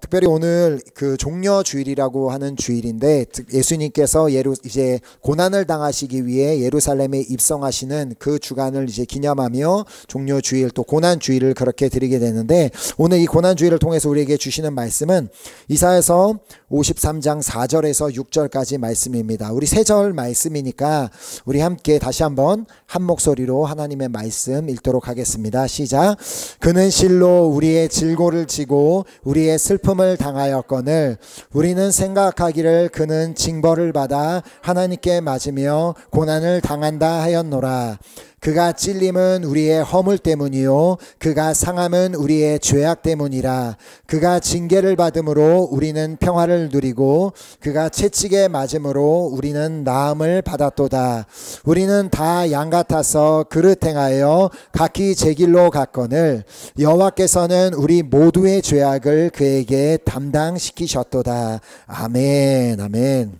특별히 오늘 그 종려주일이라고 하는 주일인데 예수님께서 이제 고난을 당하시기 위해 예루살렘에 입성하시는 그 주간을 이제 기념하며 종려주일 또 고난주일을 그렇게 드리게 되는데, 오늘 이 고난주일을 통해서 우리에게 주시는 말씀은 이사야서 53장 4절에서 6절까지 말씀입니다. 우리 세 절 말씀이니까 우리 함께 다시 한번 한 목소리로 하나님의 말씀 읽도록 하겠습니다. 시작. 그는 실로 우리의 질고를 지고 우리의 슬픔을 당하였거늘 우리는 생각하기를 그는 징벌을 받아 하나님께 맞으며 고난을 당한다 하였노라. 그가 찔림은 우리의 허물 때문이요 그가 상함은 우리의 죄악 때문이라. 그가 징계를 받음으로 우리는 평화를 누리고 그가 채찍에 맞음으로 우리는 나음을 받았도다. 우리는 다 양 같아서 그릇 행하여 각기 제 길로 갔거늘 여호와께서는 우리 모두의 죄악을 그에게 담당시키셨도다. 아멘. 아멘.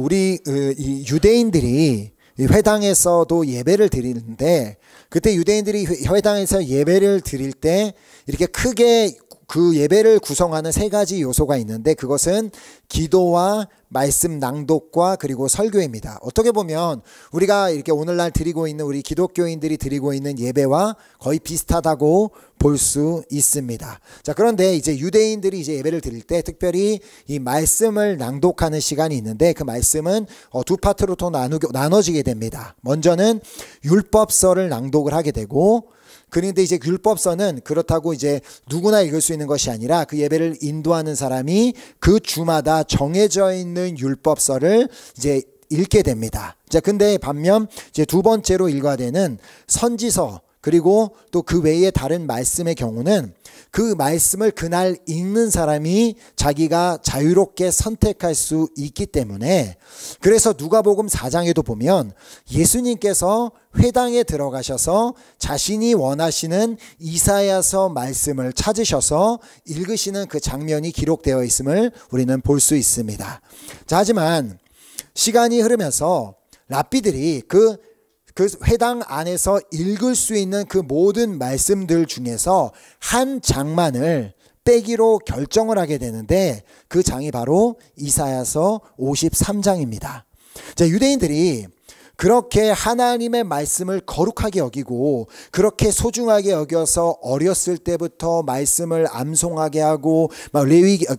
우리 이 유대인들이 회당에서도 예배를 드리는데, 그때 유대인들이 회당에서 예배를 드릴 때 이렇게 크게 그 예배를 구성하는 세 가지 요소가 있는데, 그것은 기도와 말씀 낭독과 그리고 설교입니다. 어떻게 보면 우리가 이렇게 오늘날 드리고 있는 우리 기독교인들이 드리고 있는 예배와 거의 비슷하다고 볼 수 있습니다. 자, 그런데 이제 유대인들이 이제 예배를 드릴 때 특별히 이 말씀을 낭독하는 시간이 있는데, 그 말씀은 두 파트로 또 나눠지게 됩니다. 먼저는 율법서를 낭독을 하게 되고, 그런데 이제 율법서는 그렇다고 이제 누구나 읽을 수 있는 것이 아니라 그 예배를 인도하는 사람이 그 주마다 정해져 있는 율법서를 이제 읽게 됩니다. 자, 근데 반면 이제 두 번째로 읽어야 되는 선지서, 그리고 또 그 외에 다른 말씀의 경우는 그 말씀을 그날 읽는 사람이 자기가 자유롭게 선택할 수 있기 때문에, 그래서 누가복음 4장에도 보면 예수님께서 회당에 들어가셔서 자신이 원하시는 이사야서 말씀을 찾으셔서 읽으시는 그 장면이 기록되어 있음을 우리는 볼 수 있습니다. 자, 하지만 시간이 흐르면서 랍비들이 그 회당 안에서 읽을 수 있는 그 모든 말씀들 중에서 한 장만을 빼기로 결정을 하게 되는데, 그 장이 바로 이사야서 53장입니다. 자, 유대인들이 그렇게 하나님의 말씀을 거룩하게 여기고 그렇게 소중하게 여겨서 어렸을 때부터 말씀을 암송하게 하고 막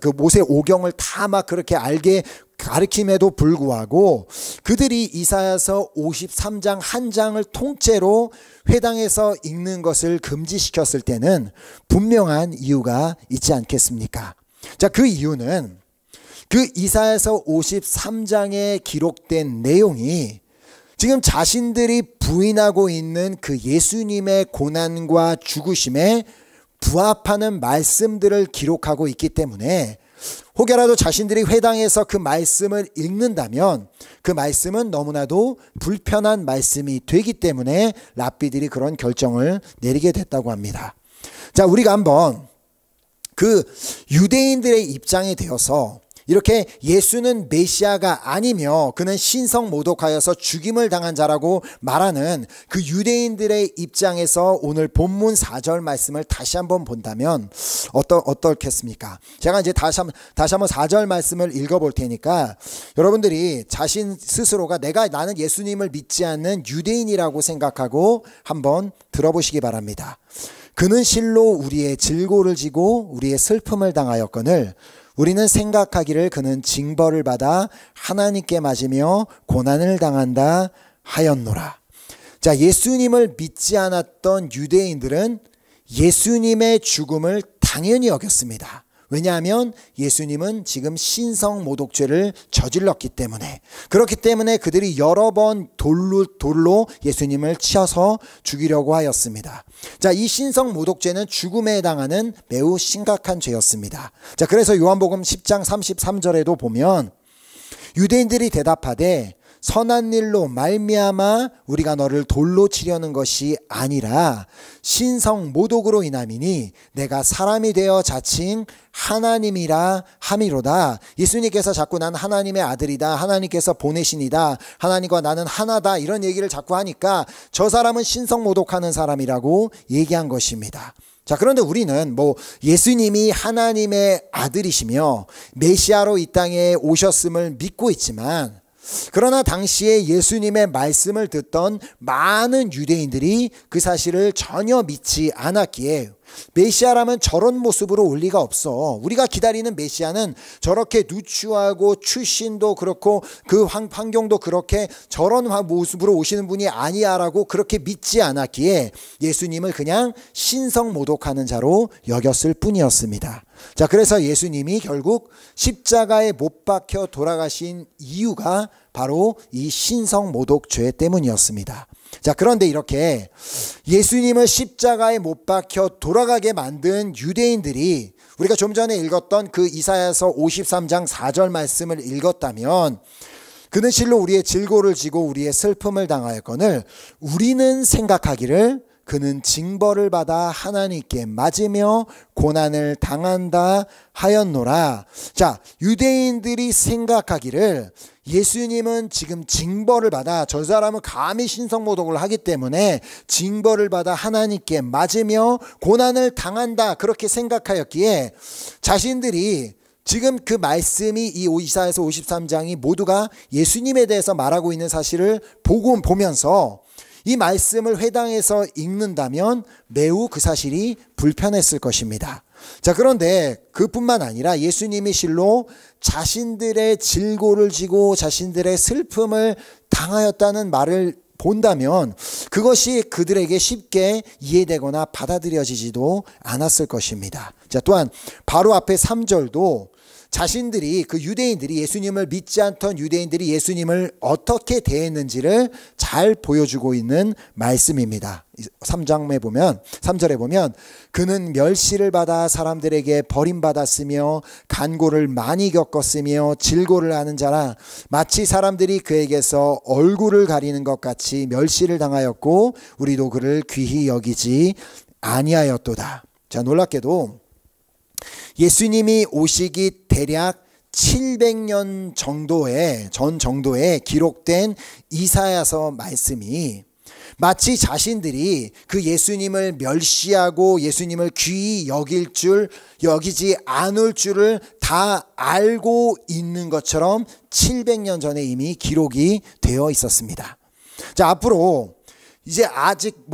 그 모세 오경을 다 막 그렇게 알게 가르침에도 불구하고 그들이 이사야서 53장 한 장을 통째로 회당에서 읽는 것을 금지시켰을 때는 분명한 이유가 있지 않겠습니까? 자, 그 이유는 그 이사야서 53장에 기록된 내용이 지금 자신들이 부인하고 있는 그 예수님의 고난과 죽으심에 부합하는 말씀들을 기록하고 있기 때문에, 혹여라도 자신들이 회당에서 그 말씀을 읽는다면 그 말씀은 너무나도 불편한 말씀이 되기 때문에 랍비들이 그런 결정을 내리게 됐다고 합니다. 자, 우리가 한번 그 유대인들의 입장에 대해서 이렇게 예수는 메시아가 아니며 그는 신성 모독하여서 죽임을 당한 자라고 말하는 그 유대인들의 입장에서 오늘 본문 4절 말씀을 다시 한번 본다면 어떻겠습니까? 제가 이제 다시 한번 4절 말씀을 읽어볼 테니까 여러분들이 자신 스스로가 나는 예수님을 믿지 않는 유대인이라고 생각하고 한번 들어보시기 바랍니다. 그는 실로 우리의 질고를 지고 우리의 슬픔을 당하였거늘 우리는 생각하기를 그는 징벌을 받아 하나님께 맞으며 고난을 당한다 하였노라. 자, 예수님을 믿지 않았던 유대인들은 예수님의 죽음을 당연히 여겼습니다. 왜냐하면 예수님은 지금 신성모독죄를 저질렀기 때문에, 그렇기 때문에 그들이 여러 번 돌로 예수님을 치어서 죽이려고 하였습니다. 자, 이 신성모독죄는 죽음에 해당하는 매우 심각한 죄였습니다. 자, 그래서 요한복음 10장 33절에도 보면 유대인들이 대답하되 선한 일로 말미암아 우리가 너를 돌로 치려는 것이 아니라 신성 모독으로 인함이니 내가 사람이 되어 자칭 하나님이라 함이로다. 예수님께서 자꾸 난 하나님의 아들이다, 하나님께서 보내신이다, 하나님과 나는 하나다, 이런 얘기를 자꾸 하니까 저 사람은 신성 모독하는 사람이라고 얘기한 것입니다. 자, 그런데 우리는 예수님이 하나님의 아들이시며 메시아로 이 땅에 오셨음을 믿고 있지만, 그러나 당시에 예수님의 말씀을 듣던 많은 유대인들이 그 사실을 전혀 믿지 않았기에 메시아라면 저런 모습으로 올 리가 없어. 우리가 기다리는 메시아는 저렇게 누추하고 출신도 그렇고 그 환경도 그렇게 저런 모습으로 오시는 분이 아니야라고 그렇게 믿지 않았기에 예수님을 그냥 신성모독하는 자로 여겼을 뿐이었습니다. 자, 그래서 예수님이 결국 십자가에 못 박혀 돌아가신 이유가 바로 이 신성모독죄 때문이었습니다. 자, 그런데 이렇게 예수님을 십자가에 못 박혀 돌아가게 만든 유대인들이 우리가 좀 전에 읽었던 그 이사야서 53장 4절 말씀을 읽었다면, 그는 실로 우리의 질고를 지고 우리의 슬픔을 당하였거늘 우리는 생각하기를 그는 징벌을 받아 하나님께 맞으며 고난을 당한다 하였노라. 자, 유대인들이 생각하기를 예수님은 지금 징벌을 받아, 저 사람은 감히 신성모독을 하기 때문에 징벌을 받아 하나님께 맞으며 고난을 당한다, 그렇게 생각하였기에 자신들이 지금 그 말씀이 이 이사야서 53장이 모두가 예수님에 대해서 말하고 있는 사실을 보면서 이 말씀을 회당에서 읽는다면 매우 그 사실이 불편했을 것입니다. 자, 그런데 그뿐만 아니라 예수님이 실로 자신들의 질고를 지고 자신들의 슬픔을 당하였다는 말을 본다면 그것이 그들에게 쉽게 이해되거나 받아들여지지도 않았을 것입니다. 자, 또한 바로 앞에 3절도 자신들이, 그 유대인들이, 예수님을 믿지 않던 유대인들이 예수님을 어떻게 대했는지를 잘 보여주고 있는 말씀입니다. 3절에 보면 그는 멸시를 받아 사람들에게 버림받았으며 간고를 많이 겪었으며 질고를 하는 자라, 마치 사람들이 그에게서 얼굴을 가리는 것 같이 멸시를 당하였고 우리도 그를 귀히 여기지 아니하였도다. 자, 놀랍게도 예수님이 오시기 대략 700년 전 정도에 기록된 이사야서 말씀이 마치 자신들이 그 예수님을 멸시하고 예수님을 귀히 여기지 않을 줄을 다 알고 있는 것처럼 700년 전에 이미 기록이 되어 있었습니다. 자, 앞으로 이제 아직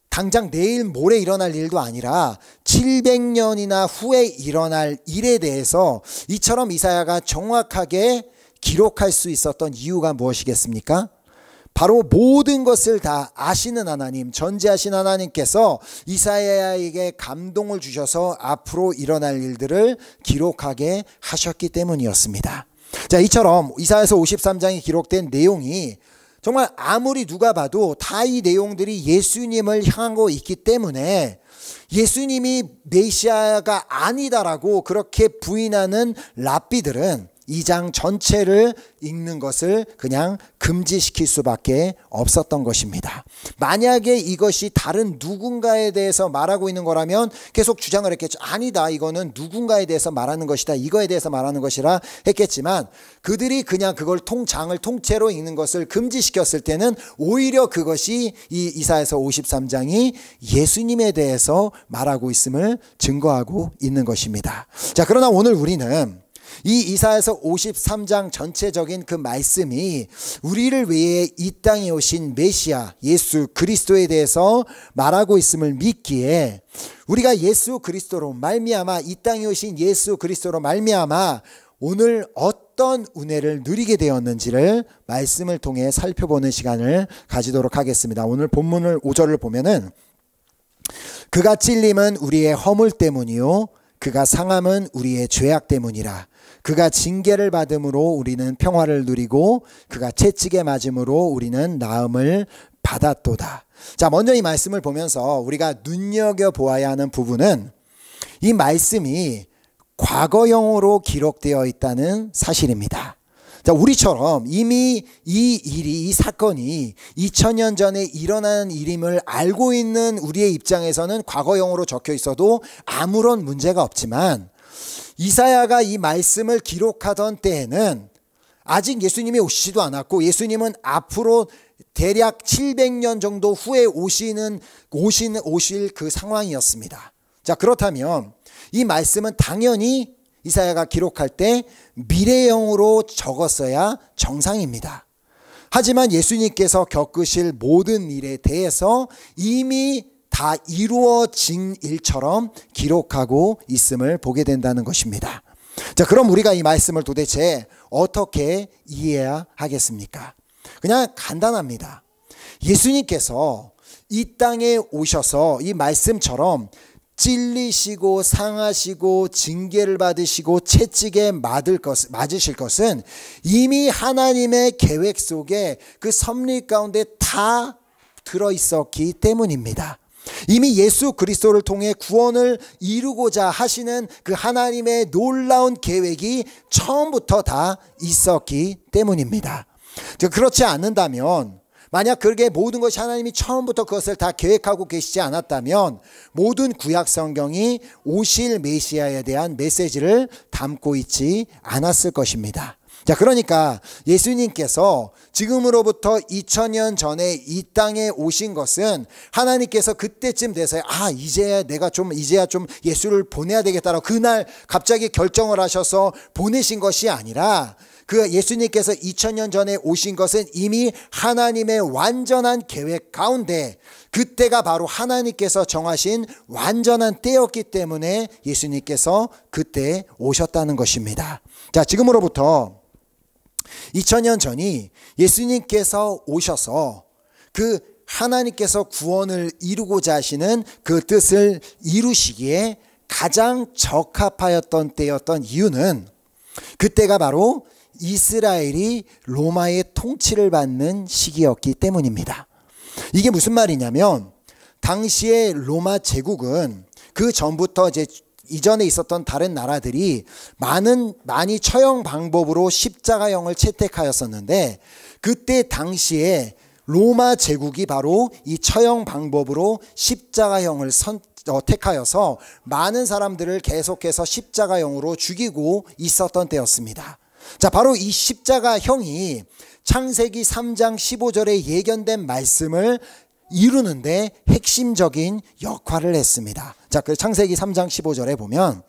당장 내일 모레 일어날 일도 아니라 700년이나 후에 일어날 일에 대해서 이처럼 이사야가 정확하게 기록할 수 있었던 이유가 무엇이겠습니까? 바로 모든 것을 다 아시는 하나님, 전지하신 하나님께서 이사야에게 감동을 주셔서 앞으로 일어날 일들을 기록하게 하셨기 때문이었습니다. 자, 이처럼 이사야서 53장에 기록된 내용이 정말 아무리 누가 봐도 다 이 내용들이 예수님을 향하고 있기 때문에 예수님이 메시아가 아니다라고 그렇게 부인하는 랍비들은 이 장 전체를 읽는 것을 그냥 금지시킬 수밖에 없었던 것입니다. 만약에 이것이 다른 누군가에 대해서 말하고 있는 거라면 계속 주장을 했겠죠. 아니다, 이거는 누군가에 대해서 말하는 것이다, 이거에 대해서 말하는 것이라 했겠지만, 그들이 그냥 그걸 장을 통째로 읽는 것을 금지시켰을 때는 오히려 그것이 이 이사야서 53장이 예수님에 대해서 말하고 있음을 증거하고 있는 것입니다. 자, 그러나 오늘 우리는 이 이사야서 53장 전체적인 그 말씀이 우리를 위해 이 땅에 오신 메시아 예수 그리스도에 대해서 말하고 있음을 믿기에, 우리가 예수 그리스도로 말미암아, 이 땅에 오신 예수 그리스도로 말미암아 오늘 어떤 은혜를 누리게 되었는지를 말씀을 통해 살펴보는 시간을 가지도록 하겠습니다. 오늘 본문을 5절을 보면은 그가 찔림은 우리의 허물 때문이요 그가 상함은 우리의 죄악 때문이라. 그가 징계를 받음으로 우리는 평화를 누리고 그가 채찍에 맞음으로 우리는 나음을 받았도다. 자, 먼저 이 말씀을 보면서 우리가 눈여겨보아야 하는 부분은 이 말씀이 과거형으로 기록되어 있다는 사실입니다. 자, 우리처럼 이미 이 사건이 2000년 전에 일어난 일임을 알고 있는 우리의 입장에서는 과거형으로 적혀 있어도 아무런 문제가 없지만, 이사야가 이 말씀을 기록하던 때에는 아직 예수님이 오시지도 않았고 예수님은 앞으로 대략 700년 정도 후에 오실 그 상황이었습니다. 자, 그렇다면 이 말씀은 당연히 이사야가 기록할 때 미래형으로 적었어야 정상입니다. 하지만 예수님께서 겪으실 모든 일에 대해서 이미 다 이루어진 일처럼 기록하고 있음을 보게 된다는 것입니다. 자, 그럼 우리가 이 말씀을 도대체 어떻게 이해해야 하겠습니까? 그냥 간단합니다. 예수님께서 이 땅에 오셔서 이 말씀처럼 찔리시고 상하시고 징계를 받으시고 채찍에 맞으실 것은 이미 하나님의 계획 속에 그 섭리 가운데 다 들어있었기 때문입니다. 이미 예수 그리스도를 통해 구원을 이루고자 하시는 그 하나님의 놀라운 계획이 처음부터 다 있었기 때문입니다. 그렇지 않는다면, 만약 그렇게 모든 것이 하나님이 처음부터 그것을 다 계획하고 계시지 않았다면 모든 구약 성경이 오실 메시아에 대한 메시지를 담고 있지 않았을 것입니다. 자, 그러니까 예수님께서 지금으로부터 2000년 전에 이 땅에 오신 것은 하나님께서 그때쯤 돼서 이제야 좀 예수를 보내야 되겠다라고 그날 갑자기 결정을 하셔서 보내신 것이 아니라, 그 예수님께서 2000년 전에 오신 것은 이미 하나님의 완전한 계획 가운데, 그때가 바로 하나님께서 정하신 완전한 때였기 때문에 예수님께서 그때 오셨다는 것입니다. 자, 지금으로부터 2000년 전이 예수님께서 오셔서 그 하나님께서 구원을 이루고자 하시는 그 뜻을 이루시기에 가장 적합하였던 때였던 이유는, 그때가 바로 이스라엘이 로마의 통치를 받는 시기였기 때문입니다. 이게 무슨 말이냐면, 당시에 로마 제국은 그 전부터 이전에 있었던 다른 나라들이 많이 처형 방법으로 십자가형을 채택하였었는데, 그때 당시에 로마 제국이 바로 이 처형 방법으로 십자가형을 택하여서 많은 사람들을 계속해서 십자가형으로 죽이고 있었던 때였습니다. 자, 바로 이 십자가형이 창세기 3장 15절에 예견된 말씀을 이루는데 핵심적인 역할을 했습니다. 자, 그 창세기 3장 15절에 보면,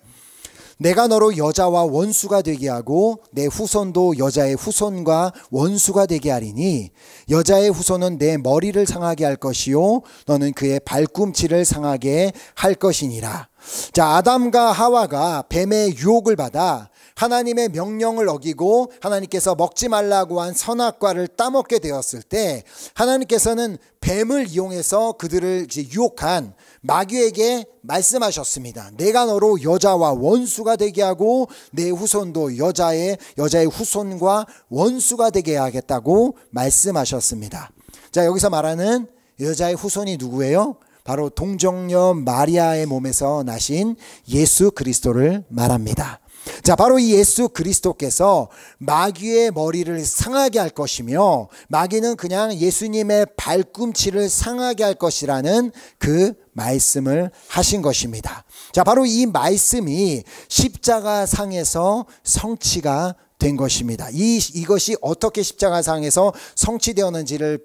내가 너로 여자와 원수가 되게 하고 내 후손도 여자의 후손과 원수가 되게 하리니 여자의 후손은 내 머리를 상하게 할 것이요 너는 그의 발꿈치를 상하게 할 것이니라. 자, 아담과 하와가 뱀의 유혹을 받아 하나님의 명령을 어기고 하나님께서 먹지 말라고 한 선악과를 따먹게 되었을 때, 하나님께서는 뱀을 이용해서 그들을 유혹한 마귀에게 말씀하셨습니다. 내가 너로 여자와 원수가 되게 하고 내 후손도 여자의 후손과 원수가 되게 하겠다고 말씀하셨습니다. 자, 여기서 말하는 여자의 후손이 누구예요? 바로 동정녀 마리아의 몸에서 나신 예수 그리스도를 말합니다. 자, 바로 이 예수 그리스도께서 마귀의 머리를 상하게 할 것이며, 마귀는 그냥 예수님의 발꿈치를 상하게 할 것이라는 그 말씀을 하신 것입니다. 자, 바로 이 말씀이 십자가상에서 성취가 된 것입니다. 이것이 어떻게 십자가상에서 성취되었는지를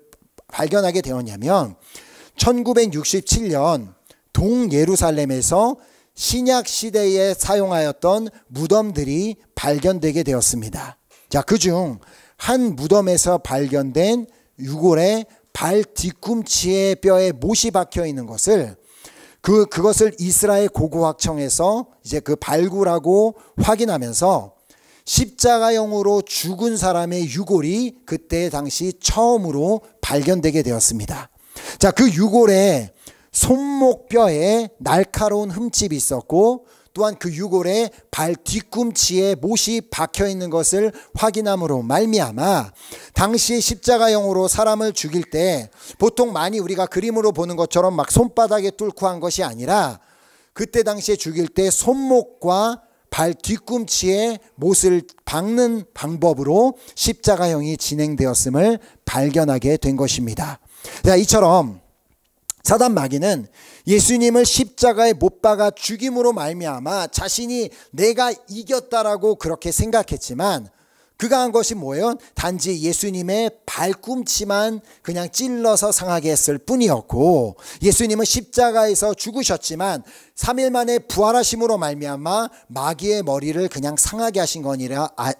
발견하게 되었냐면, 1967년 동예루살렘에서 신약 시대에 사용하였던 무덤들이 발견되게 되었습니다. 자, 그중 한 무덤에서 발견된 유골의 발 뒤꿈치에 뼈에 못이 박혀 있는 것을 그것을 이스라엘 고고학청에서 이제 그 발굴하고 확인하면서 십자가형으로 죽은 사람의 유골이 그때 당시 처음으로 발견되게 되었습니다. 자, 그 유골에 손목뼈에 날카로운 흠집이 있었고, 또한 그 유골에 발 뒤꿈치에 못이 박혀 있는 것을 확인함으로 말미암아 당시에 십자가형으로 사람을 죽일 때 보통 많이 우리가 그림으로 보는 것처럼 막 손바닥에 뚫고 한 것이 아니라, 그때 당시에 죽일 때 손목과 발 뒤꿈치에 못을 박는 방법으로 십자가형이 진행되었음을 발견하게 된 것입니다. 자, 이처럼 사단 마귀는 예수님을 십자가에 못 박아 죽임으로 말미암아 자신이 내가 이겼다라고 그렇게 생각했지만, 그가 한 것이 뭐예요? 단지 예수님의 발꿈치만 그냥 찔러서 상하게 했을 뿐이었고, 예수님은 십자가에서 죽으셨지만 3일 만에 부활하심으로 말미암아 마귀의 머리를 그냥 상하게 하신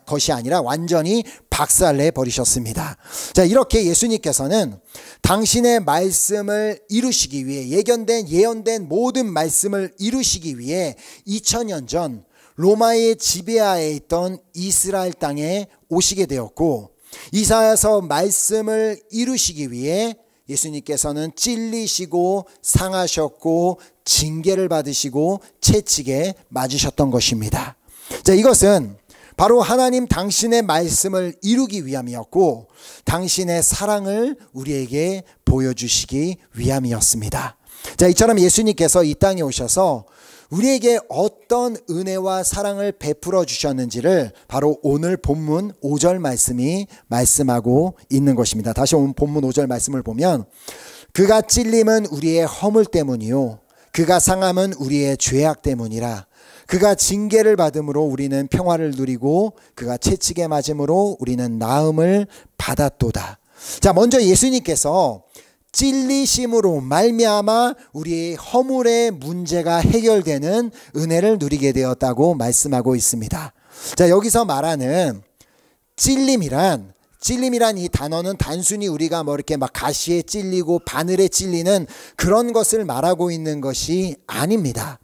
것이 아니라 완전히 박살내 버리셨습니다. 자, 이렇게 예수님께서는 당신의 말씀을 이루시기 위해, 예언된 모든 말씀을 이루시기 위해 2000년 전 로마의 지배하에 있던 이스라엘 땅에 오시게 되었고, 이사야서 말씀을 이루시기 위해 예수님께서는 찔리시고 상하셨고 징계를 받으시고 채찍에 맞으셨던 것입니다. 자, 이것은 바로 하나님 당신의 말씀을 이루기 위함이었고, 당신의 사랑을 우리에게 보여주시기 위함이었습니다. 자, 이처럼 예수님께서 이 땅에 오셔서 우리에게 어떤 은혜와 사랑을 베풀어 주셨는지를 바로 오늘 본문 5절 말씀이 말씀하고 있는 것입니다. 다시 오늘 본문 5절 말씀을 보면, 그가 찔림은 우리의 허물 때문이요 그가 상함은 우리의 죄악 때문이라. 그가 징계를 받음으로 우리는 평화를 누리고 그가 채찍에 맞음으로 우리는 나음을 받았도다. 자, 먼저 예수님께서 찔리심으로 말미암아 우리의 허물의 문제가 해결되는 은혜를 누리게 되었다고 말씀하고 있습니다. 자, 여기서 말하는 찔림이란 이 단어는 단순히 우리가 뭐 이렇게 막 가시에 찔리고 바늘에 찔리는 그런 것을 말하고 있는 것이 아닙니다.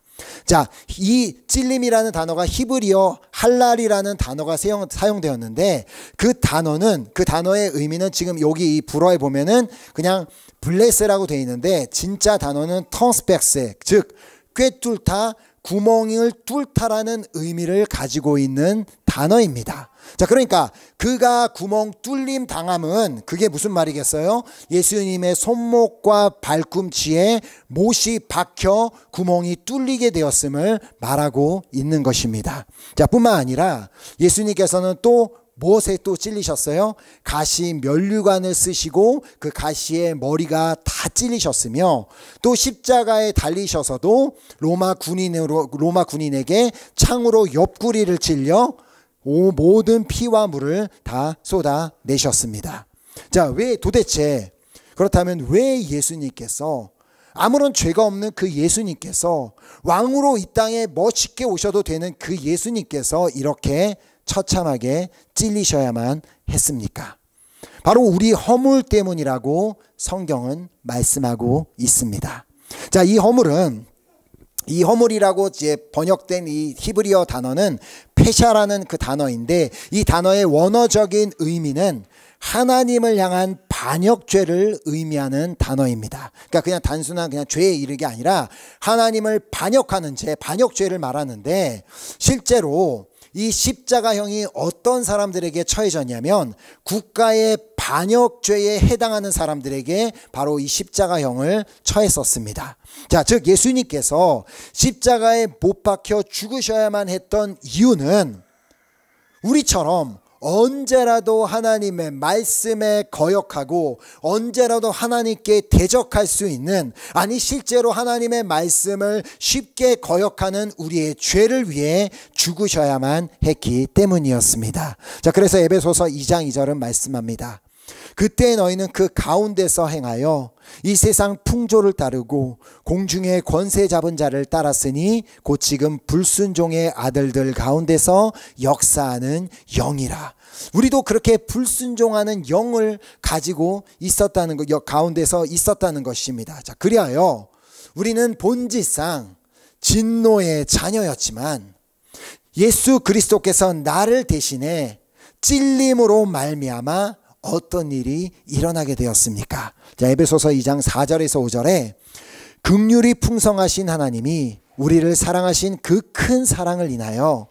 자, 이 찔림이라는 단어가 히브리어 할랄이라는 단어가 사용되었는데, 그 단어의 의미는 지금 여기 이 불어에 보면은 그냥 블레스라고 되어 있는데, 진짜 단어는 턴스펙스, 즉 꿰뚫다, 구멍을 뚫다라는 의미를 가지고 있는 단어입니다. 자, 그러니까 그가 구멍 뚫림 당함은 그게 무슨 말이겠어요? 예수님의 손목과 발꿈치에 못이 박혀 구멍이 뚫리게 되었음을 말하고 있는 것입니다. 자, 뿐만 아니라 예수님께서는 또 무엇에 또 찔리셨어요? 가시 면류관을 쓰시고 그 가시의 머리가 다 찔리셨으며, 또 십자가에 달리셔서도 로마 군인에게 창으로 옆구리를 찔려 모든 피와 물을 다 쏟아내셨습니다. 자, 그렇다면 왜 예수님께서, 아무런 죄가 없는 그 예수님께서, 왕으로 이 땅에 멋있게 오셔도 되는 그 예수님께서 이렇게 처참하게 찔리셔야만 했습니까? 바로 우리 허물 때문이라고 성경은 말씀하고 있습니다. 자, 이 허물이라고 이제 번역된 이 히브리어 단어는 페샤라는 그 단어인데, 이 단어의 원어적인 의미는 하나님을 향한 반역죄를 의미하는 단어입니다. 그러니까 그냥 단순한 그냥 죄에 이르는 게 아니라 하나님을 반역하는 죄, 반역죄를 말하는데, 실제로 이 십자가형이 어떤 사람들에게 처해졌냐면 국가의 반역죄에 해당하는 사람들에게 바로 이 십자가형을 처했었습니다. 자, 즉 예수님께서 십자가에 못 박혀 죽으셔야만 했던 이유는 우리처럼 언제라도 하나님의 말씀에 거역하고 언제라도 하나님께 대적할 수 있는, 아니 실제로 하나님의 말씀을 쉽게 거역하는 우리의 죄를 위해 죽으셔야만 했기 때문이었습니다. 자, 그래서 에베소서 2장 2절은 말씀합니다. 그때 너희는 그 가운데서 행하여 이 세상 풍조를 따르고 공중의 권세 잡은 자를 따랐으니 곧 지금 불순종의 아들들 가운데서 역사하는 영이라. 우리도 그렇게 불순종하는 영을 가지고 있었다는 것, 가운데서 있었다는 것입니다. 자, 그리하여 우리는 본질상 진노의 자녀였지만 예수 그리스도께서 나를 대신해 찔림으로 말미암아 어떤 일이 일어나게 되었습니까? 자, 에베소서 2장 4절에서 5절에 긍휼이 풍성하신 하나님이 우리를 사랑하신 그 큰 사랑을 인하여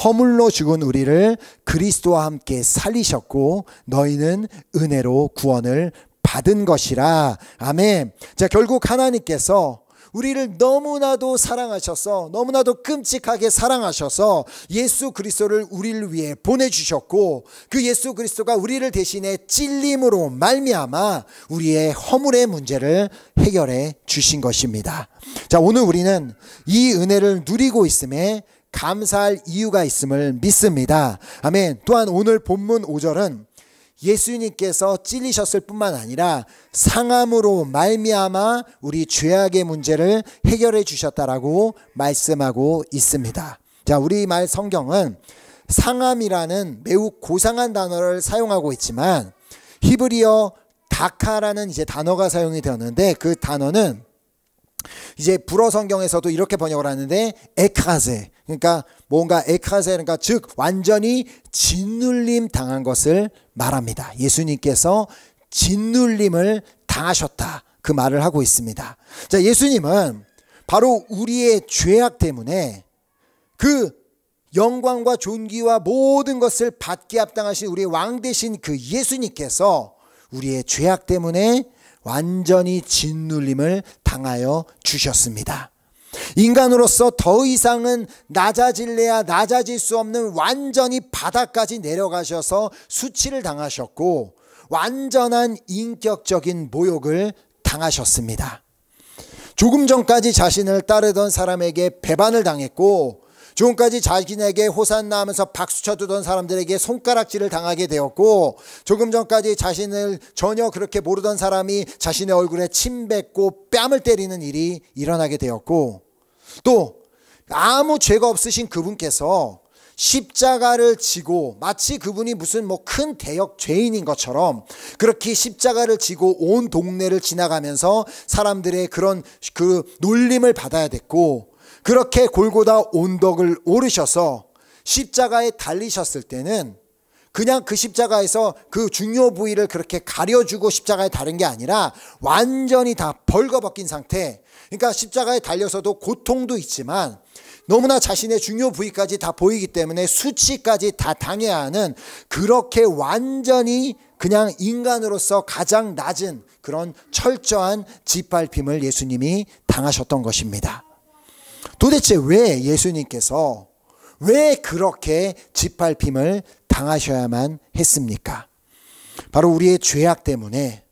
허물로 죽은 우리를 그리스도와 함께 살리셨고 너희는 은혜로 구원을 받은 것이라. 아멘. 자, 결국 하나님께서 우리를 너무나도 사랑하셔서, 너무나도 끔찍하게 사랑하셔서 예수 그리스도를 우리를 위해 보내주셨고, 그 예수 그리스도가 우리를 대신해 찔림으로 말미암아 우리의 허물의 문제를 해결해 주신 것입니다. 자, 오늘 우리는 이 은혜를 누리고 있음에 감사할 이유가 있음을 믿습니다. 아멘. 또한 오늘 본문 5절은 예수님께서 찔리셨을 뿐만 아니라 상함으로 말미암아 우리 죄악의 문제를 해결해 주셨다라고 말씀하고 있습니다. 자, 우리말 성경은 상함이라는 매우 고상한 단어를 사용하고 있지만 히브리어 다카라는 이제 단어가 사용이 되었는데 그 단어는 이제 불어 성경에서도 이렇게 번역을 하는데 에크라세, 그러니까 뭔가 에크라세, 그러니까 즉 완전히 짓눌림 당한 것을 말합니다. 예수님께서 짓눌림을 당하셨다, 그 말을 하고 있습니다. 자, 예수님은 바로 우리의 죄악 때문에 그 영광과 존귀와 모든 것을 받게 합당하신 우리의 왕 되신 그 예수님께서 우리의 죄악 때문에 완전히 짓눌림을 당하여 주셨습니다. 인간으로서 더 이상은 낮아질래야 낮아질 수 없는 완전히 바닥까지 내려가셔서 수치를 당하셨고 완전한 인격적인 모욕을 당하셨습니다. 조금 전까지 자신을 따르던 사람에게 배반을 당했고 조금까지 자신에게 호산나 하면서 박수 쳐주던 사람들에게 손가락질을 당하게 되었고 조금 전까지 자신을 전혀 그렇게 모르던 사람이 자신의 얼굴에 침 뱉고 뺨을 때리는 일이 일어나게 되었고 또 아무 죄가 없으신 그분께서 십자가를 지고 마치 그분이 무슨 뭐 큰 대역 죄인인 것처럼 그렇게 십자가를 지고 온 동네를 지나가면서 사람들의 그런 그 놀림을 받아야 됐고 그렇게 골고다 언덕을 오르셔서 십자가에 달리셨을 때는 그냥 그 십자가에서 그 중요 부위를 그렇게 가려주고 십자가에 달은 게 아니라 완전히 다 벌거벗긴 상태, 그러니까 십자가에 달려서도 고통도 있지만 너무나 자신의 중요 부위까지 다 보이기 때문에 수치까지 다 당해야 하는 그렇게 완전히 그냥 인간으로서 가장 낮은 그런 철저한 짓밟힘을 예수님이 당하셨던 것입니다. 도대체 왜 예수님께서 왜 그렇게 짓밟힘을 당하셔야만 했습니까? 바로 우리의 죄악 때문에,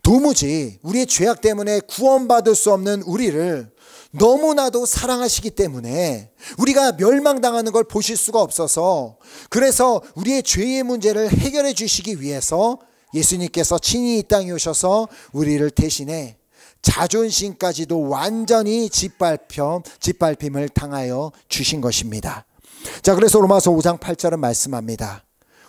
도무지 우리의 죄악 때문에 구원받을 수 없는 우리를 너무나도 사랑하시기 때문에 우리가 멸망당하는 걸 보실 수가 없어서, 그래서 우리의 죄의 문제를 해결해 주시기 위해서 예수님께서 친히 이 땅에 오셔서 우리를 대신해 자존심까지도 완전히 짓밟힘을 당하여 주신 것입니다. 자, 그래서 로마서 5장 8절은 말씀합니다.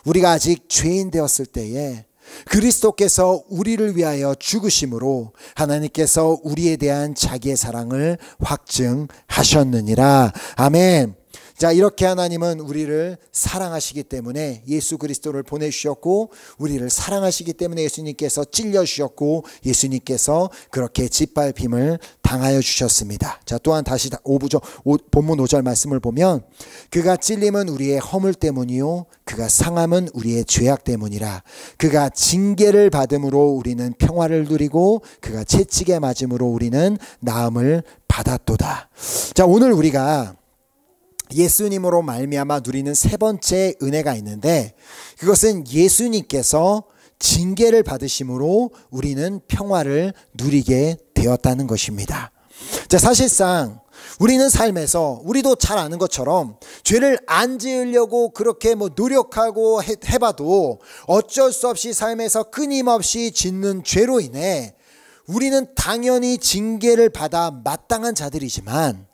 우리가 아직 죄인 되었을 때에 그리스도께서 우리를 위하여 죽으심으로 하나님께서 우리에 대한 자기의 사랑을 확증하셨느니라. 아멘. 자, 이렇게 하나님은 우리를 사랑하시기 때문에 예수 그리스도를 보내주셨고, 우리를 사랑하시기 때문에 예수님께서 찔려주셨고, 예수님께서 그렇게 짓밟힘을 당하여 주셨습니다. 자, 또한 다시 본문 5절 말씀을 보면, 그가 찔림은 우리의 허물 때문이요 그가 상함은 우리의 죄악 때문이라. 그가 징계를 받음으로 우리는 평화를 누리고 그가 채찍에 맞음으로 우리는 나음을 받았도다. 자, 오늘 우리가 예수님으로 말미암아 누리는 세 번째 은혜가 있는데, 그것은 예수님께서 징계를 받으심으로 우리는 평화를 누리게 되었다는 것입니다. 자, 사실상 우리는 삶에서 우리도 잘 아는 것처럼 죄를 안 지으려고 그렇게 노력하고 해봐도 어쩔 수 없이 삶에서 끊임없이 짓는 죄로 인해 우리는 당연히 징계를 받아 마땅한 자들이지만,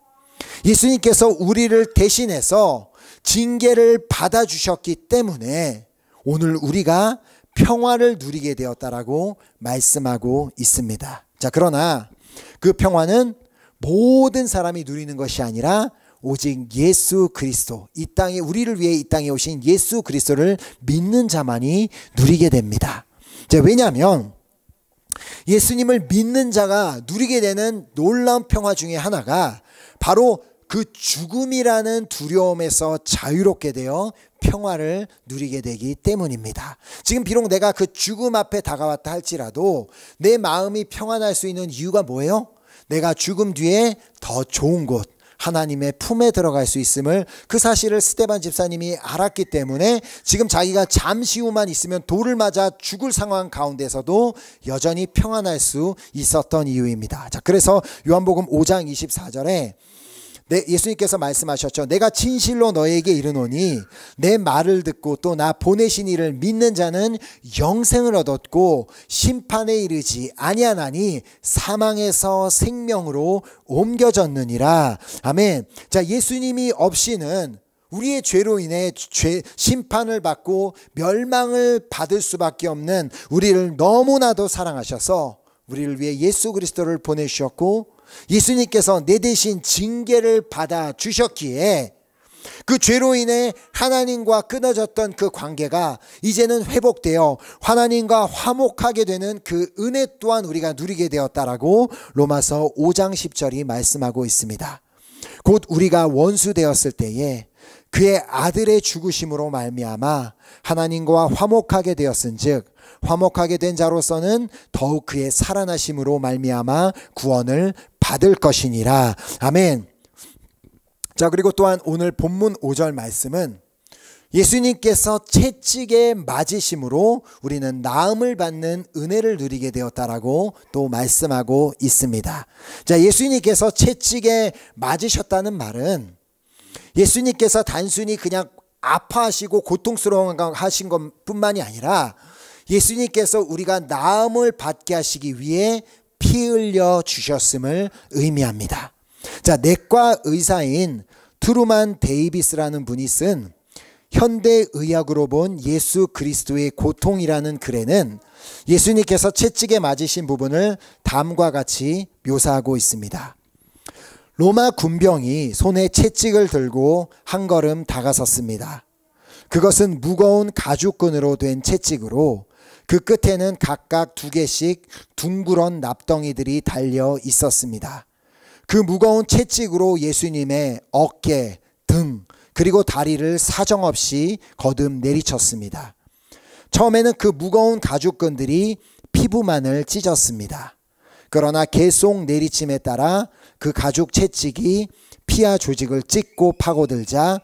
예수님께서 우리를 대신해서 징계를 받아주셨기 때문에 오늘 우리가 평화를 누리게 되었다라고 말씀하고 있습니다. 자, 그러나 그 평화는 모든 사람이 누리는 것이 아니라 오직 예수 그리스도, 이 땅에 우리를 위해 이 땅에 오신 예수 그리스도를 믿는 자만이 누리게 됩니다. 자, 왜냐하면 예수님을 믿는 자가 누리게 되는 놀라운 평화 중에 하나가 바로 그 죽음이라는 두려움에서 자유롭게 되어 평화를 누리게 되기 때문입니다. 지금 비록 내가 그 죽음 앞에 다가왔다 할지라도 내 마음이 평안할 수 있는 이유가 뭐예요? 내가 죽음 뒤에 더 좋은 곳, 하나님의 품에 들어갈 수 있음을, 그 사실을 스데반 집사님이 알았기 때문에 지금 자기가 잠시 후만 있으면 돌을 맞아 죽을 상황 가운데서도 여전히 평안할 수 있었던 이유입니다. 자, 그래서 요한복음 5장 24절에 예수님께서 말씀하셨죠. 내가 진실로 너에게 이르노니 내 말을 듣고 또 나 보내신 이를 믿는 자는 영생을 얻었고 심판에 이르지 아니하나니 사망에서 생명으로 옮겨졌느니라. 아멘. 자, 예수님이 없이는 우리의 죄로 인해 심판을 받고 멸망을 받을 수밖에 없는 우리를 너무나도 사랑하셔서 우리를 위해 예수 그리스도를 보내주셨고, 예수님께서 내 대신 징계를 받아 주셨기에 그 죄로 인해 하나님과 끊어졌던 그 관계가 이제는 회복되어 하나님과 화목하게 되는 그 은혜 또한 우리가 누리게 되었다라고 로마서 5장 10절이 말씀하고 있습니다. 곧 우리가 원수 되었을 때에 그의 아들의 죽으심으로 말미암아 하나님과 화목하게 되었은즉 화목하게 된 자로서는 더욱 그의 살아나심으로 말미암아 구원을 받을 것이니라. 아멘. 자, 그리고 또한 오늘 본문 5절 말씀은 예수님께서 채찍에 맞으심으로 우리는 나음을 받는 은혜를 누리게 되었다라고 또 말씀하고 있습니다. 자, 예수님께서 채찍에 맞으셨다는 말은 예수님께서 단순히 그냥 아파하시고 고통스러워하신 것뿐만이 아니라 예수님께서 우리가 나음을 받게 하시기 위해 피 흘려 주셨음을 의미합니다. 자, 내과 의사인 트루만 데이비스라는 분이 쓴 현대의학으로 본 예수 그리스도의 고통이라는 글에는 예수님께서 채찍에 맞으신 부분을 다음과 같이 묘사하고 있습니다. 로마 군병이 손에 채찍을 들고 한 걸음 다가섰습니다. 그것은 무거운 가죽끈으로 된 채찍으로 그 끝에는 각각 2개씩 둥그런 납덩이들이 달려 있었습니다. 그 무거운 채찍으로 예수님의 어깨, 등, 그리고 다리를 사정없이 거듭 내리쳤습니다. 처음에는 그 무거운 가죽끈들이 피부만을 찢었습니다. 그러나 계속 내리침에 따라 그 가죽 채찍이 피하 조직을 찢고 파고들자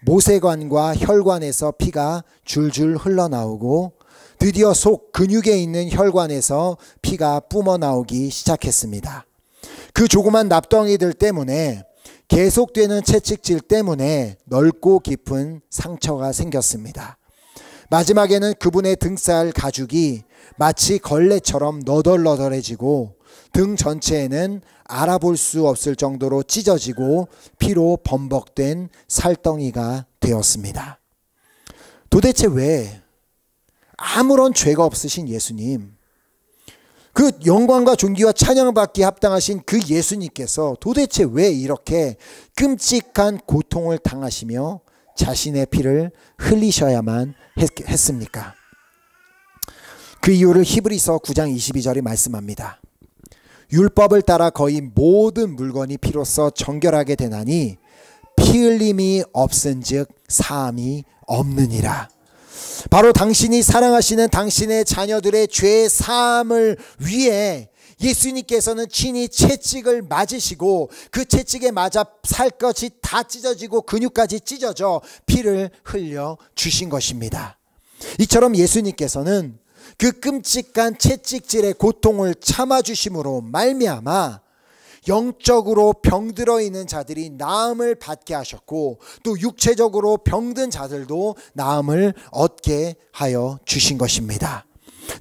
모세관과 혈관에서 피가 줄줄 흘러나오고 드디어 속 근육에 있는 혈관에서 피가 뿜어나오기 시작했습니다. 그 조그만 납덩이들 때문에 계속되는 채찍질 때문에 넓고 깊은 상처가 생겼습니다. 마지막에는 그분의 등살 가죽이 마치 걸레처럼 너덜너덜해지고 등 전체에는 알아볼 수 없을 정도로 찢어지고 피로 범벅된 살덩이가 되었습니다. 도대체 왜 아무런 죄가 없으신 예수님, 그 영광과 존귀와 찬양받기에 합당하신 그 예수님께서 도대체 왜 이렇게 끔찍한 고통을 당하시며 자신의 피를 흘리셔야만 했습니까? 그 이유를 히브리서 9장 22절이 말씀합니다. 율법을 따라 거의 모든 물건이 피로써 정결하게 되나니 피 흘림이 없은즉 사함이 없느니라. 바로 당신이 사랑하시는 당신의 자녀들의 죄 사함을 위해 예수님께서는 친히 채찍을 맞으시고 그 채찍에 맞아 살갗이 다 찢어지고 근육까지 찢어져 피를 흘려 주신 것입니다. 이처럼 예수님께서는 그 끔찍한 채찍질의 고통을 참아주심으로 말미암아 영적으로 병들어 있는 자들이 나음을 받게 하셨고 또 육체적으로 병든 자들도 나음을 얻게 하여 주신 것입니다.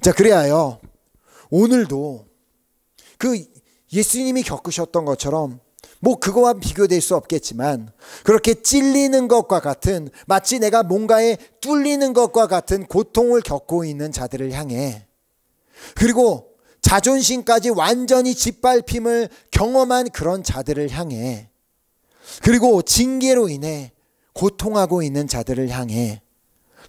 자, 그래야요 오늘도 그 예수님이 겪으셨던 것처럼 뭐 그거와 비교될 수 없겠지만 그렇게 찔리는 것과 같은, 마치 내가 뭔가에 뚫리는 것과 같은 고통을 겪고 있는 자들을 향해, 그리고 자존심까지 완전히 짓밟힘을 경험한 그런 자들을 향해, 그리고 징계로 인해 고통하고 있는 자들을 향해,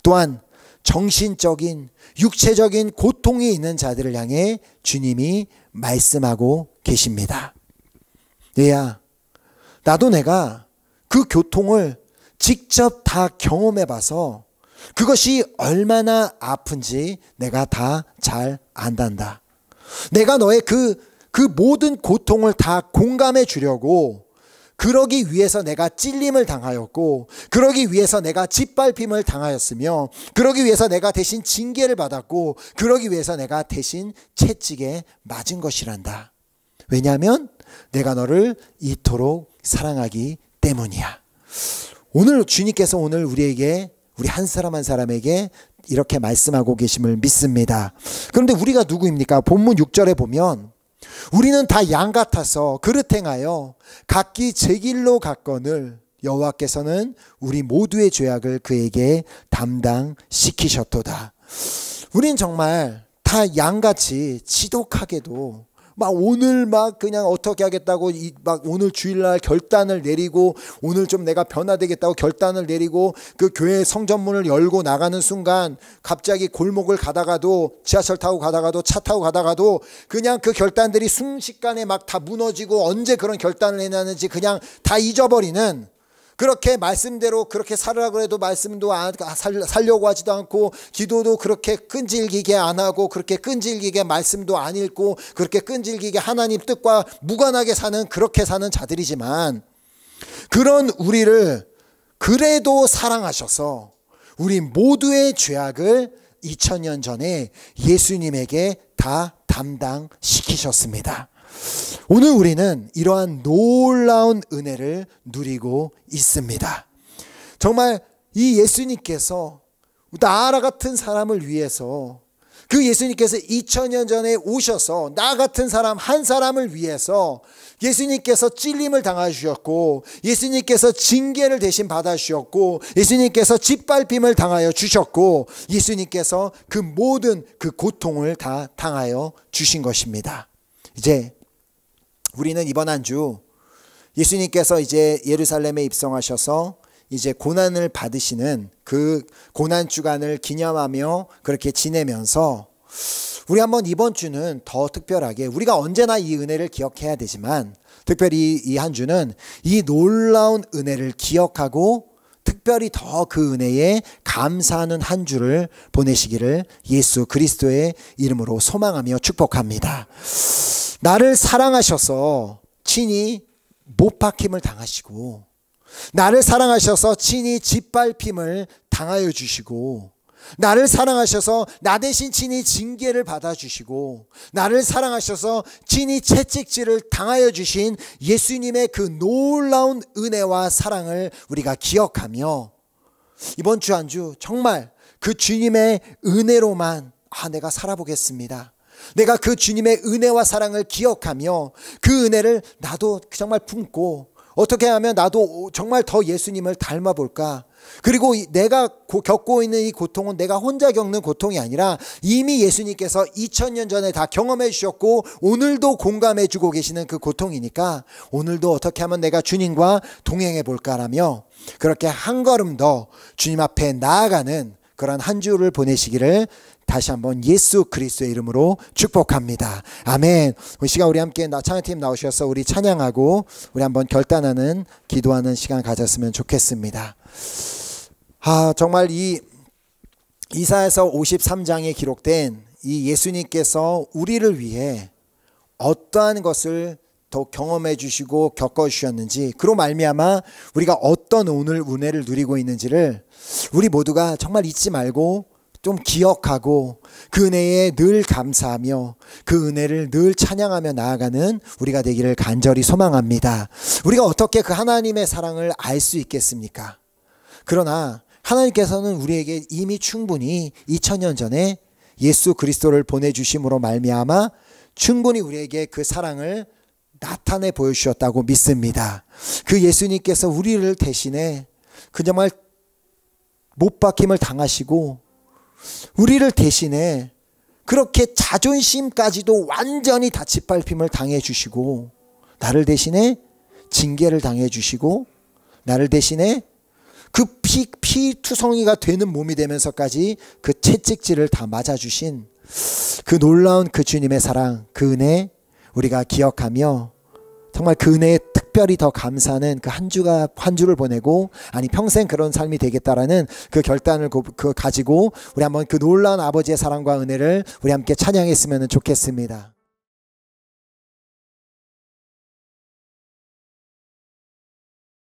또한 정신적인 육체적인 고통이 있는 자들을 향해 주님이 말씀하고 계십니다. 얘야, 나도 내가 그 고통을 직접 다 경험해 봐서 그것이 얼마나 아픈지 내가 다 잘 안단다. 내가 너의 그 모든 고통을 다 공감해 주려고, 그러기 위해서 내가 찔림을 당하였고, 그러기 위해서 내가 짓밟힘을 당하였으며, 그러기 위해서 내가 대신 징계를 받았고, 그러기 위해서 내가 대신 채찍에 맞은 것이란다. 왜냐하면 내가 너를 이토록 사랑하기 때문이야. 오늘 주님께서 오늘 우리에게, 우리 한 사람 한 사람에게 이렇게 말씀하고 계심을 믿습니다. 그런데 우리가 누구입니까? 본문 6절에 보면 우리는 다 양 같아서 그릇 행하여 각기 제 길로 갔거늘 여호와께서는 우리 모두의 죄악을 그에게 담당시키셨도다. 우린 정말 다 양같이 지독하게도 막 오늘 막 그냥 어떻게 하겠다고 막 오늘 주일날 결단을 내리고 오늘 좀 내가 변화되겠다고 결단을 내리고 그 교회 성전문을 열고 나가는 순간 갑자기 골목을 가다가도 지하철 타고 가다가도 차 타고 가다가도 그냥 그 결단들이 순식간에 막 다 무너지고 언제 그런 결단을 해놨는지 그냥 다 잊어버리는, 그렇게 말씀대로 그렇게 살으라고 해도 말씀도 살려고 하지도 않고 기도도 그렇게 끈질기게 안 하고 그렇게 끈질기게 말씀도 안 읽고 그렇게 끈질기게 하나님 뜻과 무관하게 사는, 그렇게 사는 자들이지만 그런 우리를 그래도 사랑하셔서 우리 모두의 죄악을 2000년 전에 예수님에게 다 담당시키셨습니다. 오늘 우리는 이러한 놀라운 은혜를 누리고 있습니다. 정말 이 예수님께서 나 같은 사람을 위해서, 그 예수님께서 2000년 전에 오셔서 나 같은 사람 한 사람을 위해서 예수님께서 찔림을 당하셨고 예수님께서 징계를 대신 받아주셨고 예수님께서 짓밟힘을 당하여 주셨고 예수님께서 그 모든 그 고통을 다 당하여 주신 것입니다. 이제 우리는 이번 한 주 예수님께서 이제 예루살렘에 입성하셔서 이제 고난을 받으시는 그 고난 주간을 기념하며 그렇게 지내면서 우리 한번 이번 주는 더 특별하게, 우리가 언제나 이 은혜를 기억해야 되지만 특별히 이 한 주는 이 놀라운 은혜를 기억하고 특별히 더 그 은혜에 감사하는 한 주를 보내시기를 예수 그리스도의 이름으로 소망하며 축복합니다. 나를 사랑하셔서 친히 못박힘을 당하시고 나를 사랑하셔서 친히 짓밟힘을 당하여 주시고 나를 사랑하셔서 나 대신 친히 징계를 받아주시고 나를 사랑하셔서 친히 채찍질을 당하여 주신 예수님의 그 놀라운 은혜와 사랑을 우리가 기억하며 이번 주 한 주 정말 그 주님의 은혜로만 내가 살아보겠습니다. 내가 그 주님의 은혜와 사랑을 기억하며 그 은혜를 나도 정말 품고 어떻게 하면 나도 정말 더 예수님을 닮아볼까. 그리고 내가 겪고 있는 이 고통은 내가 혼자 겪는 고통이 아니라 이미 예수님께서 2000년 전에 다 경험해 주셨고 오늘도 공감해 주고 계시는 그 고통이니까 오늘도 어떻게 하면 내가 주님과 동행해 볼까라며 그렇게 한 걸음 더 주님 앞에 나아가는 그런 한 주를 보내시기를 다시 한번 예수 그리스도의 이름으로 축복합니다. 아멘. 이 시간 우리 함께 찬양팀 나오셔서 우리 찬양하고 우리 한번 결단하는 기도하는 시간 가졌으면 좋겠습니다. 정말 이 이사야서 53장에 기록된 이 예수님께서 우리를 위해 어떠한 것을 더 경험해 주시고 겪어 주셨는지, 그로 말미암아 우리가 어떤 오늘 은혜를 누리고 있는지를 우리 모두가 정말 잊지 말고 좀 기억하고 그 은혜에 늘 감사하며 그 은혜를 늘 찬양하며 나아가는 우리가 되기를 간절히 소망합니다. 우리가 어떻게 그 하나님의 사랑을 알 수 있겠습니까? 그러나 하나님께서는 우리에게 이미 충분히 2000년 전에 예수 그리스도를 보내주심으로 말미암아 충분히 우리에게 그 사랑을 나타내 보여주셨다고 믿습니다. 그 예수님께서 우리를 대신해 그 정말 못박힘을 당하시고 우리를 대신해 그렇게 자존심까지도 완전히 다 짓밟힘을 당해 주시고 나를 대신해 징계를 당해 주시고 나를 대신해 그 피투성이가 되는 몸이 되면서까지 그 채찍질을 다 맞아주신 그 놀라운 그 주님의 사랑, 그 은혜 우리가 기억하며 정말 그 은혜에 특별히 더 감사하는 그 한 주를 보내고 평생 그런 삶이 되겠다라는 그 결단을 가지고 우리 한번 그 놀라운 아버지의 사랑과 은혜를 우리 함께 찬양했으면 좋겠습니다.